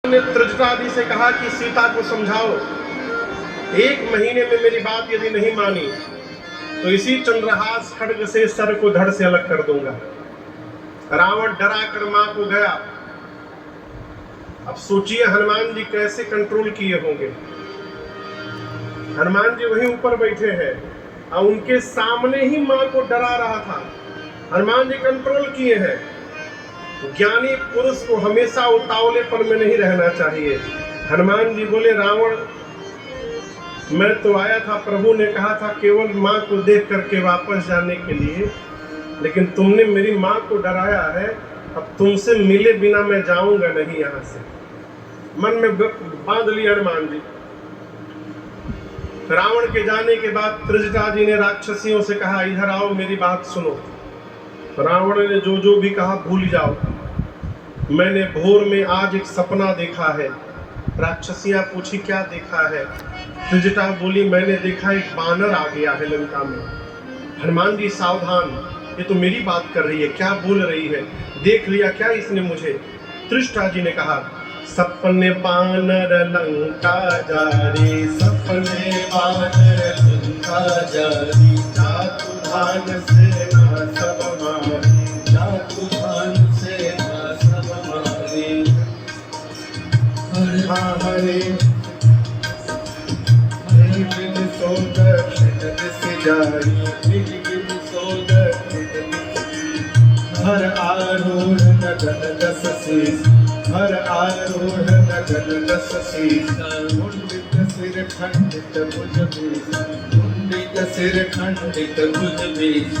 ने त्रिजटादि से कहा कि सीता को समझाओ, 1 महीने में मेरी बात यदि नहीं मानी तो इसी चंद्रहास खड्ग से सर को धड़ से अलग कर दूंगा। रावण डरा कर मां को गया। अब सोचिए हनुमान जी कैसे कंट्रोल किए होंगे। हनुमान जी वहीं ऊपर बैठे हैं और उनके सामने ही मां को डरा रहा था। हनुमान जी कंट्रोल किए हैं। ज्ञानी पुरुष को हमेशा उतावलेपन में नहीं रहना चाहिए। हनुमान जी बोले, रावण मैं तो आया था, प्रभु ने कहा था केवल माँ को देख करके वापस जाने के लिए, लेकिन तुमने मेरी माँ को डराया है। अब तुमसे मिले बिना मैं जाऊंगा नहीं यहाँ से। मन में बांध लिया हनुमान जी। रावण के जाने के बाद त्रिजटा जी ने राक्षसियों से कहा, इधर आओ, मेरी बात सुनो। रावण ने जो जो भी कहा भूल जाओ। मैंने भोर में आज एक सपना देखा है। राक्षसियां पूछी, क्या देखा है? त्रिजटा बोली, मैंने देखा एक बानर आ गया है लंका में। हनुमान जी सावधान, ये तो मेरी बात कर रही है, क्या बोल रही है? देख लिया क्या इसने मुझे? त्रिजटा जी ने कहा, सपने बानर लंका जारी, सपने बानर लंका जारी, जातु भान से ना सब मारी, जातु भान से ना सब मारी। हरे हरे बिन सो दक्षिण दिस जारी, बिन सो दक्षिण हर आरूढ़ नगन दस शीस, हर आरूढ़ नगन दस शीस, मुंडित सिर खंडित भुज बीस, मुंडित सिर खंडित भुज बीस।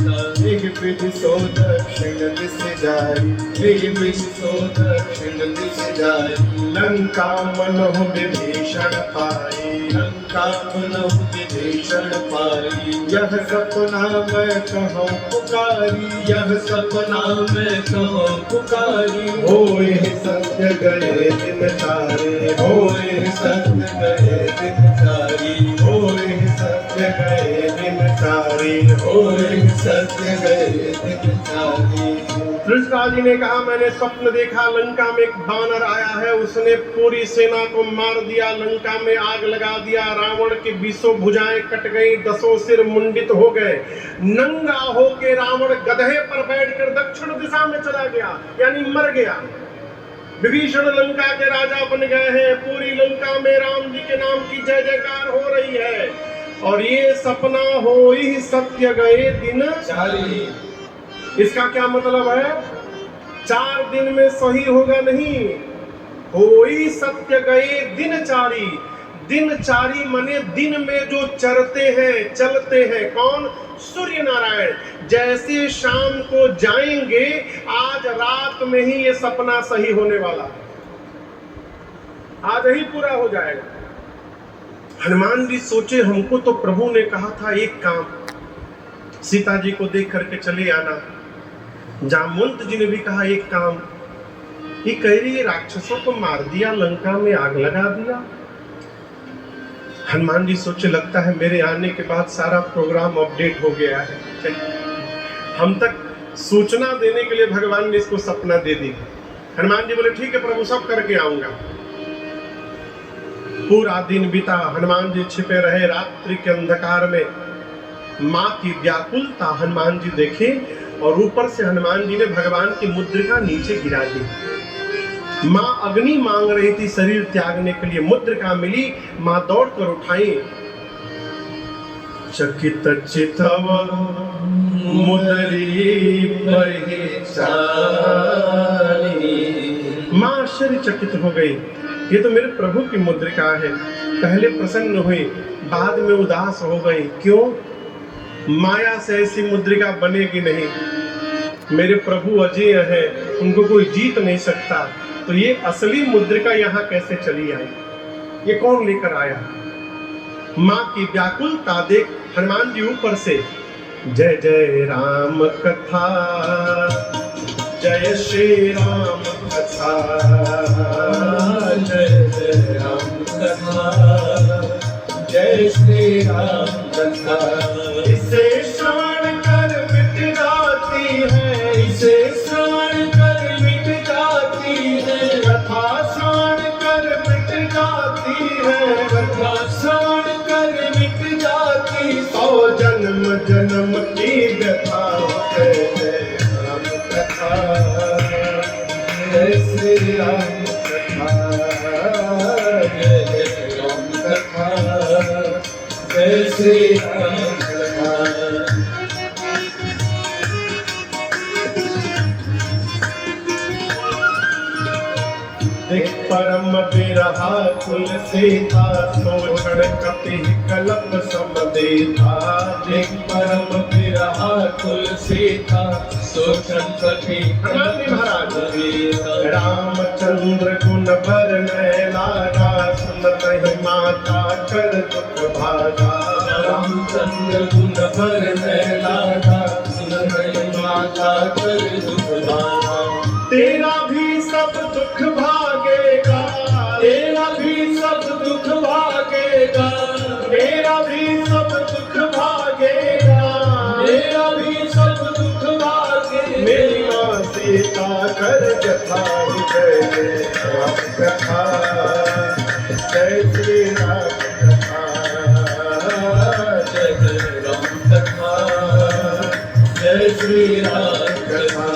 एक बिन सो दक्षिण दिस जारी, एक बिन सो दक्षिण दिस जारी। लंका मनहु विभीषण पाई, लंका मनहु विभीषण पाई। यह सपना मैं कहूँ पुकारी, यह सपना मैं कहूँ पुकारी। होए सत्य गए दिन तारे, होए सत्य गए दिन तारी, होए सत्य गए दिन तारी, होए सत्य गए दिन तारी। त्रिजटा जी ने कहा, मैंने स्वप्न देखा, लंका में एक बानर आया है, उसने पूरी सेना को मार दिया, लंका में आग लगा दिया। रावण की 20 भुजाएं कट गई, 10 सिर मुंडित हो गए। नंगा होके रावण गधे पर बैठकर दक्षिण दिशा में चला गया, यानी मर गया। विभीषण लंका के राजा बन गए हैं। पूरी लंका में राम जी के नाम की जय जयकार हो रही है। और ये सपना हो ही सत्य गए दिन चारी। इसका क्या मतलब है? 4 दिन में सही होगा नहीं, होई सत्य गए दिन चारी। दिन चारी माने दिन में जो चरते हैं, चलते हैं। कौन? सूर्य नारायण। जैसे शाम को जाएंगे, आज रात में ही ये सपना सही होने वाला है, आज ही पूरा हो जाएगा। हनुमान जी सोचे, हमको तो प्रभु ने कहा था एक काम, सीता जी को देख करके चले आना। जामवंत जी ने भी कहा एक काम। ये कह रही है राक्षसों को मार दिया, लंका में आग लगा दिया। हनुमान जी सोचे, लगता है मेरे आने के बाद सारा प्रोग्राम अपडेट हो गया है। हम तक सूचना देने के लिए भगवान ने इसको सपना दे दी। हनुमान जी बोले, ठीक है प्रभु, सब करके आऊंगा। पूरा दिन बीता, हनुमान जी छिपे रहे रात्रि के अंधकार में। माँ की व्याकुलता हनुमान जी देखे, और ऊपर से हनुमान जी ने भगवान की मुद्रिका नीचे गिरा दी। माँ अग्नि मांग रही थी शरीर त्यागने के लिए, मुद्रिका मिली, माँ दौड़ कर उठाई। चकित चितव मुदरी पहिचानी। माँ आश्चर्यचकित हो गई, ये तो मेरे प्रभु की मुद्रिका है। पहले प्रसन्न हुई, बाद में उदास हो गई। क्यों? माया से ऐसी मुद्रिका बनेगी नहीं। मेरे प्रभु अजय है, उनको कोई जीत नहीं सकता। तो ये असली मुद्रिका यहाँ कैसे चली आई? ये कौन लेकर आया? माँ की व्याकुलता देख हनुमान जी ऊपर से, जय जय राम कथा, जय श्री राम कथा, जय जय राम कथा, जय श्री राम कथा। इसे श्रवण कर मिट जाती है, इसे श्रवण कर मिट जाती है, कथा श्रवण कर श्री राम कथा, जय जय राम कथा, जय श्री राम कथा। देख परम बिरहा कुल सीता, सोचण कपि कलप सम देता। देख परम बिरहा कुल सीता, सोचण कपि कलप सम देता। रामचंद्र गुण बरनय लागा, सुनतहि माता कर दुख भागा। रामचंद्र गुण बरनय लागा, सुनतहि माता कर दुख भागा। तेरा भी सब दुख भागेगा, तेरा भी सब दुख भागेगा, मेरा भी सब दुख भागेगा, मेरा भी सब दुख भागेगा। मेरी माँ सीता कर जथा, जय राम कथा, जय श्री राम कथा, जय जय राम कथा, जय श्री राम कथा।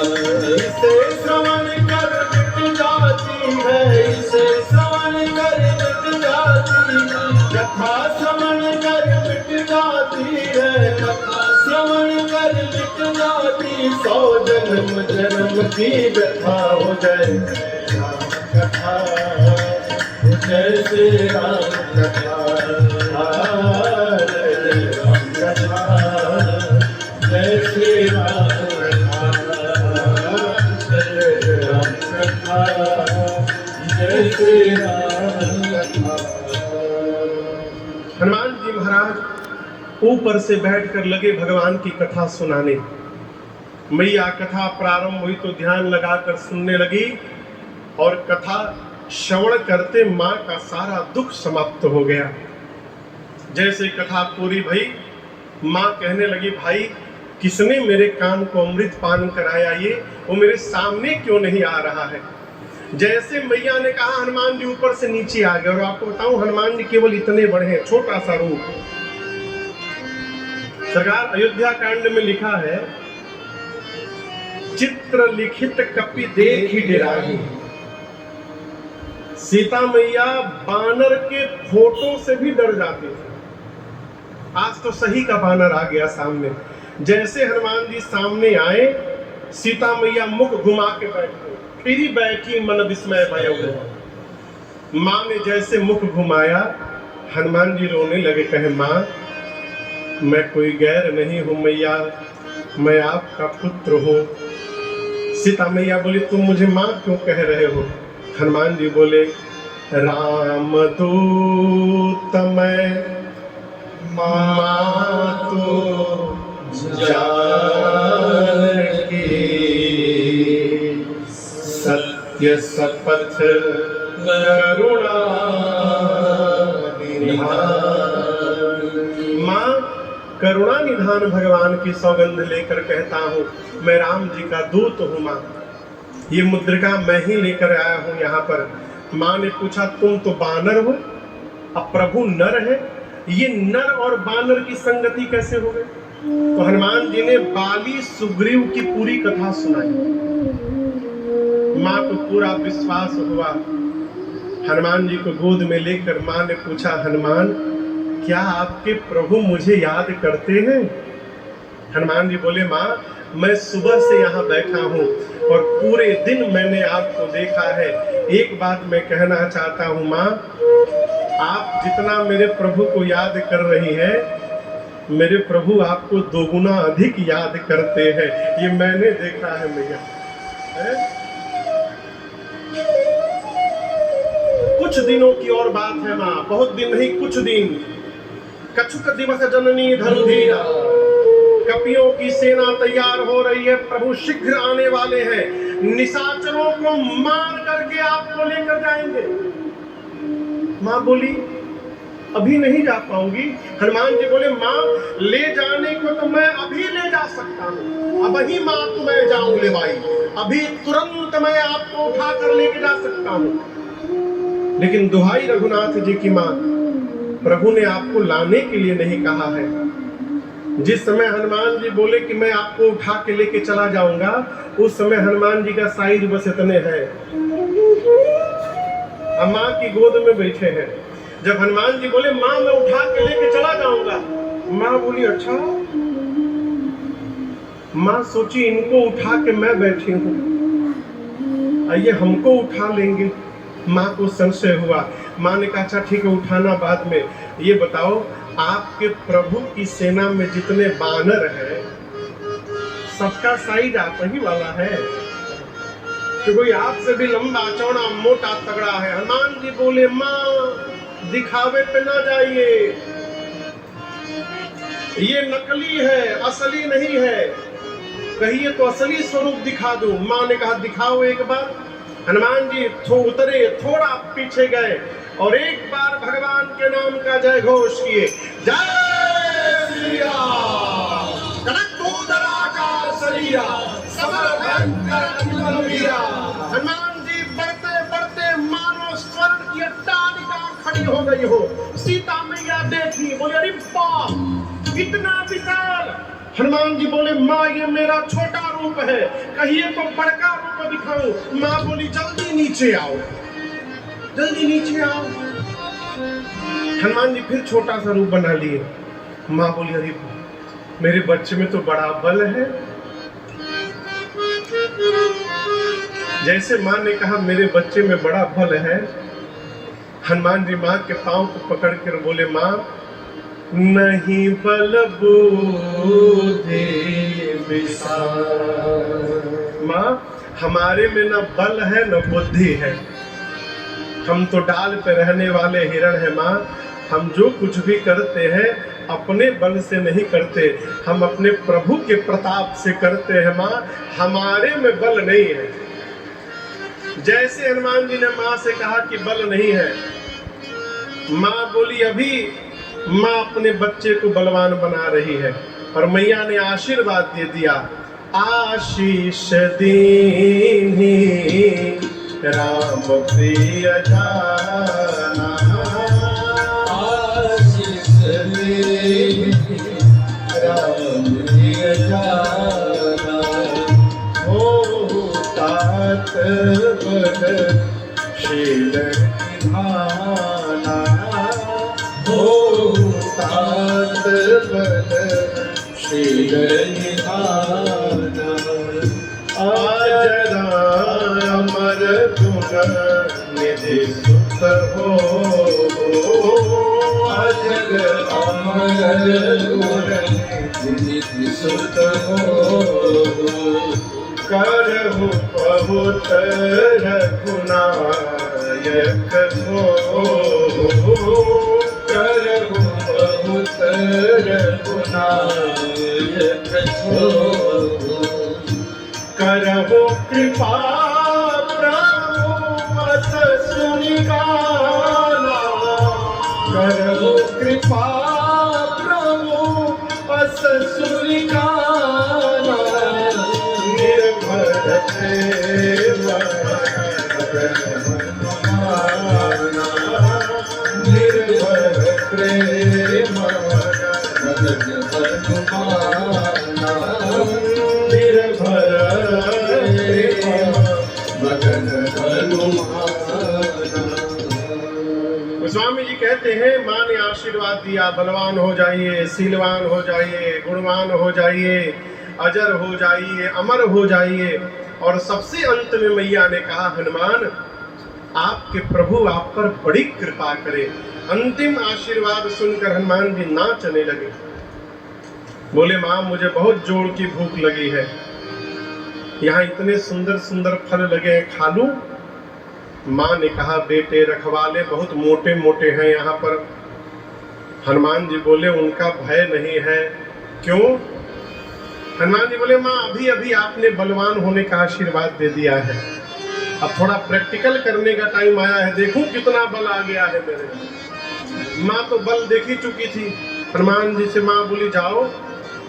इसे श्रवण कर मिट जाती है, इसे श्रवण कर मिट जाती है, कथा श्रवण कर मिट जाती है, कथा श्रवण कर मिट जाती। 100 जन्म जन्म की व्यथा हो जाए राम कथा, जय श्री राम कथा, जय जय राम कथा, जय श्री राम कथा, जय राम कथा, जय श्री राम कथा। हनुमान जी महाराज ऊपर से बैठकर लगे भगवान की कथा सुनाने। मैया कथा प्रारंभ हुई तो ध्यान लगाकर सुनने लगी और कथा श्रवण करते माँ का सारा दुख समाप्त हो गया। जैसे कथा पूरी भई, माँ कहने लगी, भाई किसने मेरे कान को अमृत पान कराया, ये वो मेरे सामने क्यों नहीं आ रहा है। जैसे मैया ने कहा, हनुमान जी ऊपर से नीचे आ गए। और आपको बताऊं, हनुमान जी केवल इतने बड़े हैं, छोटा सा रूप। सरकार अयोध्या कांड में लिखा है, चित्र लिखित कपि देखि डेराहि। सीता मैया बानर के फोटो से भी डर जाती थी। आज तो सही का बानर आ गया सामने। जैसे हनुमान जी सामने आए, सीता मैया मुख घुमा के बैठ गई, फिर बैठी मन विस्मय भयो। माँ ने जैसे मुख घुमाया, हनुमान जी रोने लगे, कहे माँ मैं कोई गैर नहीं हूँ मैया, मैं आपका पुत्र हूँ। सीता मैया बोली, तुम मुझे माँ क्यों कह रहे हो। हनुमान जी बोले, राम दूत मैं माँ तो जानकी, सत्य शपथ करुणा निधान। माँ करुणा निधान भगवान की सौगंध लेकर कहता हूँ, मैं राम जी का दूत हूँ। माँ ये मुद्रिका मैं ही लेकर आया हूँ यहाँ पर। माँ ने पूछा, तुम तो बानर हो, अब प्रभु नर है, ये नर और बानर की संगति कैसे हो गई। तो हनुमान जी ने बाली सुग्रीव की पूरी कथा सुनाई। माँ को पूरा विश्वास हुआ। हनुमान जी को गोद में लेकर माँ ने पूछा, हनुमान क्या आपके प्रभु मुझे याद करते हैं। हनुमान जी बोले, माँ मैं सुबह से यहाँ बैठा हूँ और पूरे दिन मैंने आपको देखा है। एक बात मैं कहना चाहता हूँ माँ, आप जितना मेरे प्रभु को याद कर रही हैं, मेरे प्रभु आपको दोगुना अधिक याद करते हैं। ये मैंने देखा है मैया। कुछ दिनों की और बात है माँ, बहुत दिन नहीं, कुछ दिन। कछुक दिवस जननी धनुधीरा, कपियों की सेना तैयार हो रही है, प्रभु शीघ्र आने वाले हैं। निशाचरों को मार करके आपको लेकर जाएंगे। माँ बोली, अभी नहीं जा पाऊंगी। हनुमान जी बोले, माँ ले जाने को तो मैं अभी ले जा सकता हूँ, अब ही माँ तो मैं जाऊं ले भाई, अभी तुरंत मैं आपको उठा कर लेके जा सकता हूँ। लेकिन दुहाई रघुनाथ जी की माँ, प्रभु ने आपको लाने के लिए नहीं कहा है। जिस समय हनुमान जी बोले कि मैं आपको उठा के लेके चला जाऊंगा, उस समय हनुमान जी का साइज बस इतने है, माँ की गोद में बैठे हैं। जब हनुमान जी बोले माँ मैं उठा के लेके चला जाऊंगा, माँ बोली अच्छा। माँ सोची इनको उठा के मैं बैठी हूँ, आइए हमको उठा लेंगे। माँ को संशय हुआ। माँ ने कहा अच्छा ठीक है उठाना बाद में। ये बताओ आपके प्रभु की सेना में जितने बानर हैं सबका साइज आप ही वाला है कि कोई आपसे भी लंबा चौड़ा मोटा तगड़ा है? हनुमान जी बोले माँ दिखावे पे ना जाइए, ये नकली है असली नहीं है, कहिए तो असली स्वरूप दिखा दूं। माँ ने कहा दिखाओ एक बार। हनुमान जी उतरे, थोड़ा पीछे गए और एक बार भगवान के नाम का जय घोष किए, जय श्री राम। हनुमान जी बढ़ते बढ़ते मानो स्वर्ण की अट्टालिका खड़ी हो गई हो। सीता मैया देखी, बोले अरे बाप इतना विशाल। हनुमान जी बोले माँ ये मेरा छोटा रूप है, कहिए तो बड़का रूप दिखाऊं। माँ बोली जल्दी नीचे आओ, जल्दी नीचे आओ। हनुमान जी फिर छोटा सा रूप बना लिए। माँ बोली अरे मेरे बच्चे में तो बड़ा बल है। जैसे माँ ने कहा मेरे बच्चे में बड़ा बल है, हनुमान जी माँ के पांव को पकड़ कर बोले माँ नहीं बल बुद्धि विशाल। माँ हमारे में न बल है न बुद्धि है, हम तो डाल पे रहने वाले हिरण है। माँ हम जो कुछ भी करते हैं अपने बल से नहीं करते, हम अपने प्रभु के प्रताप से करते हैं। माँ हमारे में बल नहीं है। जैसे हनुमान जी ने माँ से कहा कि बल नहीं है, माँ बोली अभी माँ अपने बच्चे को बलवान बना रही है और मैया ने आशीर्वाद दे दिया। आशीष दीन्ही राम प्रिय जाना, आशीष दीन्ही राम प्रिय जाना, हो तात बल शील निधाना, तात बल शील निधाना। आजरा अमर गुण निधि सुत हो, अजर अमर गुण निधि सुत हो, करहु बहुत रघुनायक हो, करहु बहुत रघुनायक हो, करहु कृपा प्रभु मत सुनिगाना, करहु कृपा प्रभु मत सुनिगाना, निर्भर प्रेम निर्भर प्रेम स्वामी जी कहते हैं माँ ने आशीर्वाद दिया बलवान हो जाइए, शीलवान हो जाइए, गुणवान हो जाइए, अजर हो जाइए, अमर हो जाइए। और सबसे अंत में मैया ने कहा हनुमान आपके प्रभु आप पर बड़ी कृपा करे। अंतिम आशीर्वाद सुनकर हनुमान जी नाचने लगे। बोले माँ मुझे बहुत जोर की भूख लगी है, यहाँ इतने सुंदर सुंदर फल लगे हैं, खा लूं? माँ ने कहा बेटे रखवाले बहुत मोटे मोटे हैं यहाँ पर। हनुमान जी बोले उनका भय नहीं है। क्यों? हनुमान जी बोले माँ अभी अभी आपने बलवान होने का आशीर्वाद दे दिया है, अब थोड़ा प्रैक्टिकल करने का टाइम आया है, देखूं कितना बल आ गया है मेरे। माँ तो बल देखी चुकी थी। हनुमान जी से माँ बोली जाओ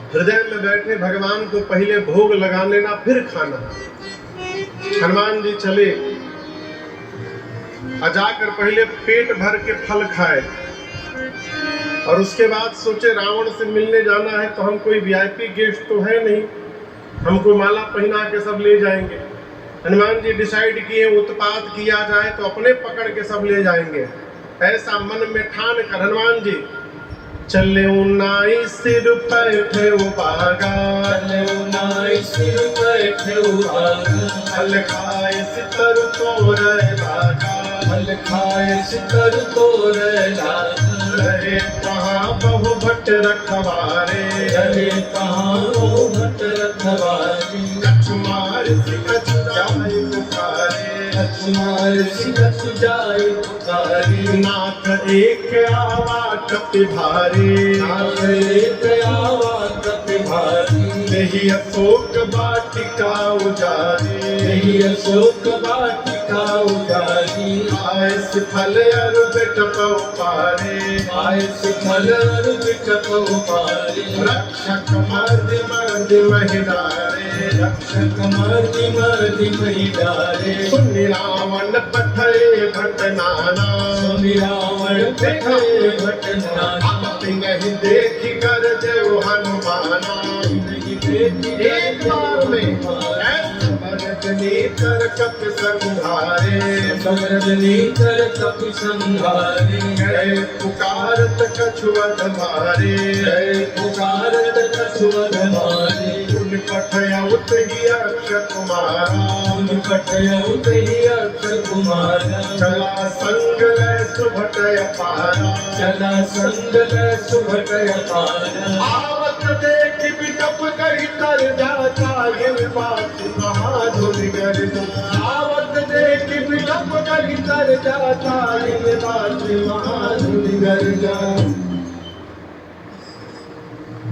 हृदय में बैठे भगवान को पहले भोग लगा लेना फिर खाना। हनुमान जी चले, जाकर पहले पेट भर के फल खाए, और उसके बाद सोचे रावण से मिलने जाना है तो हम कोई वीआईपी गेस्ट तो है नहीं, हमको माला पहना के सब ले जाएंगे। हनुमान जी डिसाइड किए उत्पात किया जाए तो अपने पकड़ के सब ले जाएंगे। ऐसा मन में ठान कर हनुमान जी चले उन्नाई सिर बैठे बागा, चले उन्नाई सिर बैठे बागा, फल खाए सितर तोरे लागा, फल खाए सितर तोरे लागा। रहे कहाँ बहु भट्ट रखवारे, रहे कहाँ बहु भट्ट रखवारे, कछ मार कछ जाए पुकारे, कछ मार कछ जाए पुकारे। नाथ एक आवा कपि भारी, नाथ एक आवा कपि भारी, नहीं अशोक वाटिका उजारी, नहीं अशोक वाटिका उजारी। आयस फल अरु बिटप पारे, आयस फल अरु बिटप पारे। रक्षक मर्दि मर्दि महिलारे, रक्षक मर्दि मर्दि महिलारे। सुनि रावण पठे भट नाना, सुनि रावण पठे भट नाना। आपति नहीं देखि कर देव हनुमाना, एक बार में भरतनी कर कप संहारे, भरतनी कर कप संहारे। गए पुकारत कछुअत मारे, गए पुकारत कछुअत मारे। उन पठयउत ही अक्षय कुमारा, उन पठयउत ही अक्षय कुमारा। चला संग लय सुभटय पारा, चला संग लय सुभटय पारा। आवत देख बिटप कही तर जाता, ये बात महाधुर गर्ज। आवत देख बिटप कही तर जाता, ये बात महाधुर गर्जा।